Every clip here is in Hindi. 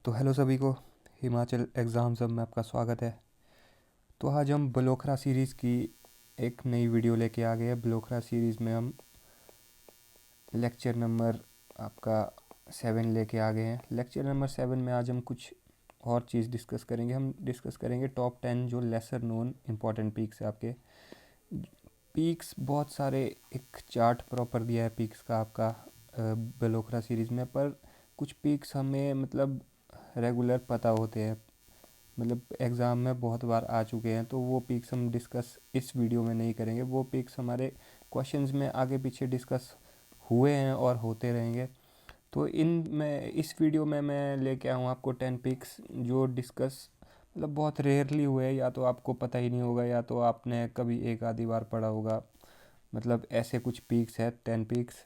तो हेलो सभी को, हिमाचल एग्ज़ाम सब में आपका स्वागत है। तो आज हम ब्लोखरा सीरीज़ की एक नई वीडियो लेके आ गए हैं। ब्लोखरा सीरीज़ में हम लेक्चर नंबर आपका 7 लेके आ गए हैं। लेक्चर नंबर 7 में आज हम कुछ और चीज़ डिस्कस करेंगे। हम डिस्कस करेंगे टॉप 10 जो लेसर नोन इम्पॉर्टेंट पीक्स है आपके। पीक्स बहुत सारे, एक चार्ट प्रॉपर दिया है पीक्स का आपका ब्लोखरा सीरीज़ में, पर कुछ पीक्स हमें मतलब रेगुलर पता होते हैं, मतलब एग्ज़ाम में बहुत बार आ चुके हैं, तो वो पिक्स हम डिस्कस इस वीडियो में नहीं करेंगे। वो पिक्स हमारे क्वेश्चंस में आगे पीछे डिस्कस हुए हैं और होते रहेंगे। तो इन में इस वीडियो में मैं लेके आऊँ आपको 10 पिक्स जो डिस्कस मतलब बहुत रेयरली हुए हैं, या तो आपको पता ही नहीं होगा या तो आपने कभी एक आधी बार पढ़ा होगा। मतलब ऐसे कुछ पिक्स है, 10 पिक्स।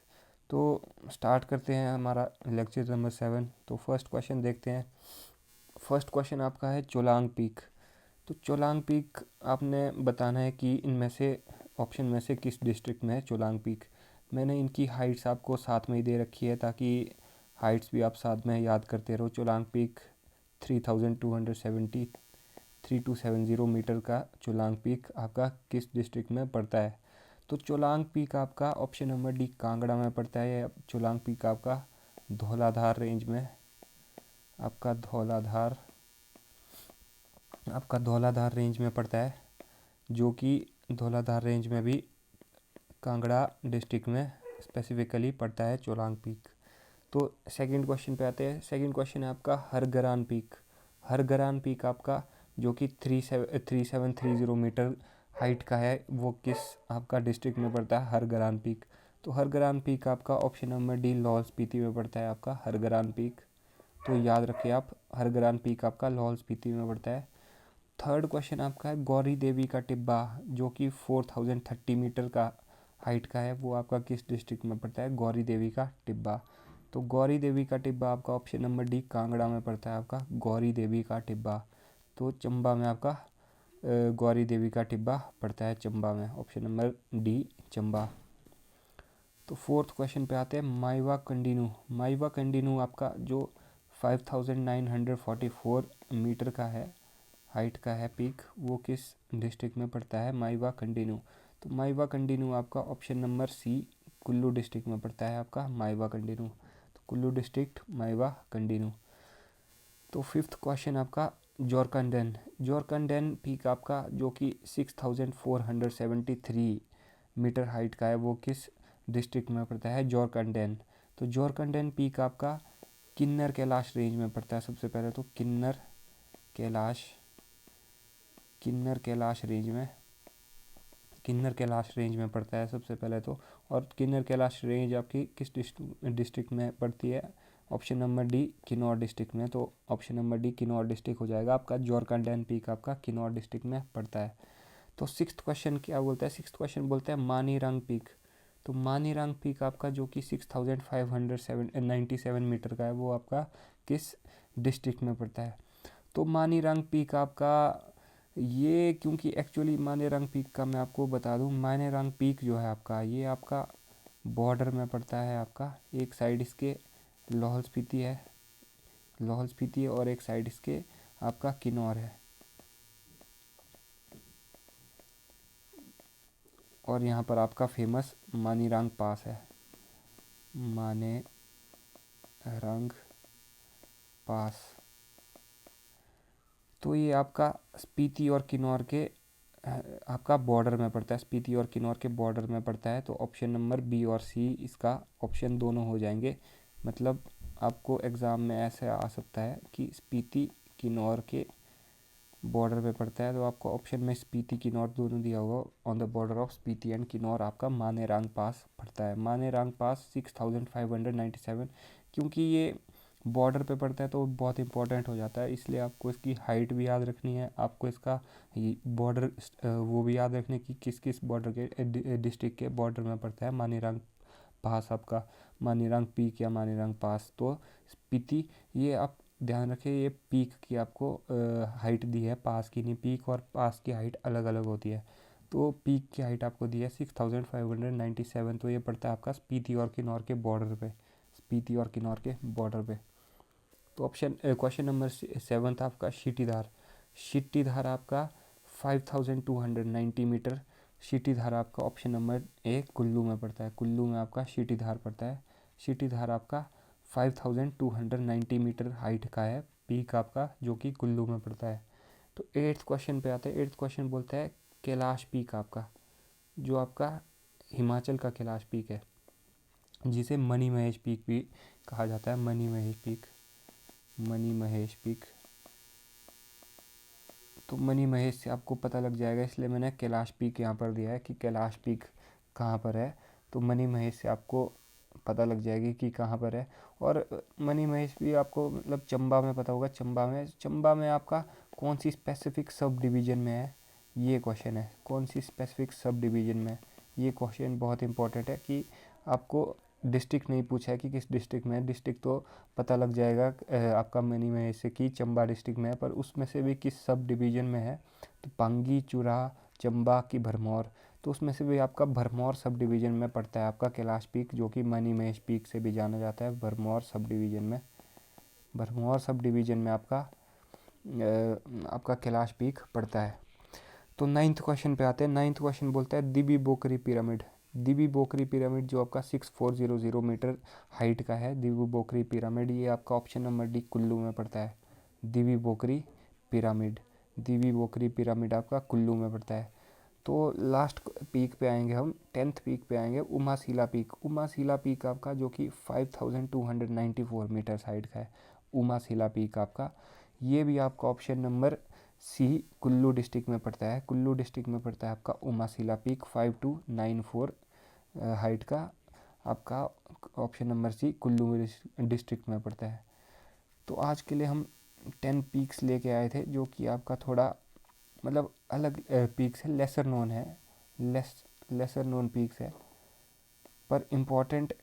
तो स्टार्ट करते हैं हमारा लेक्चर नंबर 7। तो फर्स्ट क्वेश्चन देखते हैं। फर्स्ट क्वेश्चन आपका है चोलांग पीक। तो चोलांग पीक आपने बताना है कि इनमें से ऑप्शन में से किस डिस्ट्रिक्ट में है चोलांग पीक। मैंने इनकी हाइट्स आपको साथ में ही दे रखी है ताकि हाइट्स भी आप साथ में याद करते रहो। चोलांग पीक 3270 मीटर का चोलांग पीक आपका किस डिस्ट्रिक्ट में पड़ता है। तो चोलांग पीक आपका ऑप्शन नंबर डी कांगड़ा में पड़ता है। चोलांग पीक आपका धौलाधार रेंज में, आपका धौलाधार रेंज में पड़ता है, जो कि धौलाधार रेंज में भी कांगड़ा डिस्ट्रिक्ट में स्पेसिफिकली पड़ता है चोलांग पीक। तो सेकंड क्वेश्चन पे आते हैं। सेकंड क्वेश्चन है आपका हरगरान पीक। हरगरान पीक आपका जो कि 3730 मीटर हाइट का है, वो किस आपका डिस्ट्रिक्ट में पड़ता है हरगरान पीक। तो हरगरान पीक आपका option number D Lahaul Spiti में पड़ता है आपका हरगरान पीक। तो याद रखिए आप, हरगरान पीक आपका लाहौल स्पीति में पड़ता है। थर्ड क्वेश्चन आपका है गौरी देवी का टिब्बा, जो कि 4030 मीटर का हाइट का है, वो आपका किस डिस्ट्रिक्ट में पड़ता है गौरी देवी का टिब्बा। तो गौरी देवी का टिब्बा आपका ऑप्शन नंबर डी कांगड़ा में पड़ता है आपका गौरी देवी का टिब्बा। तो चंबा में आपका गौरी देवी का टिब्बा पड़ता है चंबा में, ऑप्शन नंबर डी चंबा। तो फोर्थ क्वेश्चन पे आते हैं माइवा कंडिनू। माइवा कंडिनू आपका जो 5944 मीटर का है, हाइट का है पीक, वो किस डिस्ट्रिक्ट में पड़ता है माइवा कंडिनू। तो माइवा कंडिनू आपका option number C Kullu district में पड़ता है आपका माइवा कंडिनू। तो कुल्लू डिस्ट्रिक्ट माइवा कंडिनू। तो फिफ्थ क्वेश्चन आपका जोरकंडन। जोरकंडन पीक आपका जो कि 6473 मीटर हाइट का है, वो किस डिस्ट्रिक्ट में पड़ता है जोरकंडन। तो जोरकंडन पीक आपका किन्नर कैलाश रेंज में पड़ता है। सबसे पहले तो कैलाश किन्नर कैलाश रेंज में पड़ता है सबसे पहले तो। और किन्नर कैलाश रेंज आपकी किस डिस्ट्रिक्ट में पड़ती है, option number D Kinnaur district में। तो option number D Kinnaur district हो जाएगा आपका। जोरकंडन पीक आपका किन्नौर डिस्ट्रिक्ट में पड़ता है। तो सिक्स्थ क्वेश्चन क्या बोलता है, सिक्स्थ क्वेश्चन बोलता है मानीरंग पीक। तो मानीरंग पीक आपका जो कि 6597 मीटर का है, वो आपका किस डिस्ट्रिक्ट में पड़ता है। तो मानीरंग पीक आपका ये, क्योंकि एक्चुअली मानेरंग पीक का मैं आपको बता दूं, मानेरंग पीक जो है आपका, ये आपका बॉर्डर में पड़ता है आपका। एक साइड इसके लाहौल स्पीति है और एक साइड इसके आपका किन्नौर है। और यहाँ पर आपका फेमस मानीरंग पास है, मानेरंग पास। तो ये आपका स्पीति और किन्नौर के आपका बॉर्डर में पड़ता है, स्पीति और किन्नौर के बॉर्डर में पड़ता है। तो ऑप्शन नंबर बी और सी इसका ऑप्शन दोनों हो जाएंगे। मतलब आपको एग्ज़ाम में ऐसे आ सकता है कि स्पीति किन्नौर के बॉर्डर पे पड़ता है, तो आपको ऑप्शन में स्पीति किन्नौर दोनों दिया होगा। On the border of Spiti and Kinnaur आपका मानेरंग पास पड़ता है। मानेरंग पास 6597, क्योंकि ये बॉर्डर पे पड़ता है तो बहुत इंपॉर्टेंट हो जाता है, इसलिए आपको इसकी हाइट भी याद रखनी है। आपको इसका बॉर्डर वो भी याद रखने की किस किस बॉर्डर के डिस्ट्रिक्ट के बॉर्डर में पड़ता है मानीरंग पास आपका, मानीरंग पीक या मानीरंग पास। तो स्पीति, ये आप ध्यान रखें, ये पीक की आपको हाइट दी है, पास की नहीं। पीक और पास की हाइट अलग अलग होती है। तो पीक की हाइट आपको दी है 6597, तो ये पड़ता है आपका स्पीति और किन्नौर के बॉर्डर पे, स्पीति और किन्नौर के बॉर्डर पे। तो ऑप्शन क्वेश्चन नंबर 7 आपका शीटीधार। शीटीधार आपका 5290 मीटर। शीटीधार आपका ऑप्शन नंबर ए कुल्लू में पड़ता है। कुल्लू में आपका शीटीधार पड़ता है। शीटीधार आपका 5290 मीटर हाइट का है, पीक आपका, जो कि कुल्लू में पड़ता है। तो 8th क्वेश्चन पे आते हैं। 8th क्वेश्चन बोलता है कैलाश पीक आपका, जो आपका हिमाचल का कैलाश पीक है, जिसे मनी महेश पीक भी कहा जाता है। Money Mahesh peak, money Mahesh peak. तो मनी महेश से आपको पता लग जाएगा, इसलिए मैंने कैलाश पीक यहाँ पर दिया है कि कैलाश पीक कहाँ पर है। तो मनी महेश से आपको पता लग जाएगी कि कहाँ पर है। और मनी महेश भी आपको मतलब चंबा में पता होगा। चंबा में आपका कौन सी स्पेसिफिक सब डिवीज़न में है, ये क्वेश्चन है। कौन सी स्पेसिफिक सब डिवीज़न में है, ये क्वेश्चन बहुत इंपॉर्टेंट है कि आपको डिस्ट्रिक्ट नहीं पूछा है कि किस डिस्ट्रिक्ट में है। डिस्ट्रिक्ट तो पता लग जाएगा आपका मनी महेश से कि चंबा डिस्ट्रिक्ट में है, पर उसमें से भी किस सब डिवीज़न में है। तो पांगी, चुराह, चंबा की भरमौर, तो उसमें से भी आपका भरमौर सब डिवीज़न में पड़ता है आपका कैलाश पीक, जो कि मनी महेश पीक से भी जाना जाता है। भरमौर सब डिवीज़न में, भरमौर सब डिवीज़न में आपका कैलाश पीक पड़ता है। तो 9th क्वेश्चन पे आते हैं। 9th क्वेश्चन बोलता है दिबी बोकरी पिरामिड। दिबी बोकरी पिरामिड जो आपका 6400 मीटर हाइट का है, दिबी बोकरी पिरामिड, ये आपका ऑप्शन नंबर डी कुल्लू में पड़ता है। दिबी बोकरी पिरामिड, दिबी बोकरी पिरामिड आपका कुल्लू में पड़ता है। तो लास्ट पीक पे आएंगे हम, 10th पीक पे आएंगे, उमासीला पीक। उमासीला पीक आपका जो कि 5294 मीटर हाइट का है। उमासीला पीक आपका, ये भी आपका option number C Kullu district में पड़ता है। कुल्लू डिस्ट्रिक्ट में पड़ता है आपका उमासीला पीक, 5294 हाइट का, आपका option number C Kullu district में पड़ता है। तो आज के लिए हम 10 पीक्स लेके आए थे, जो कि आपका थोड़ा मतलब अलग पीक्स है, लेसर नोन है, लेसर नोन पीक्स है, पर इम्पॉर्टेंट,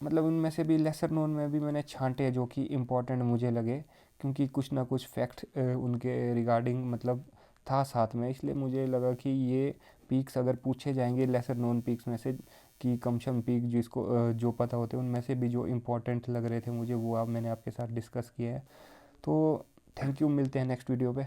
मतलब उनमें से भी लेसर नोन में भी मैंने छांटे जो कि इम्पॉर्टेंट मुझे लगे, क्योंकि कुछ ना कुछ फैक्ट उनके रिगार्डिंग मतलब था साथ में, इसलिए मुझे लगा कि ये पीक्स अगर पूछे जाएंगे लेसर नोन पीक्स में से कि कमशम पीक जिसको जो पता होते हैं, उनमें से भी जो इम्पोर्टेंट लग रहे थे मुझे, वो मैंने आपके साथ डिस्कस किया है। तो थैंक यू, मिलते हैं नेक्स्ट वीडियो पे।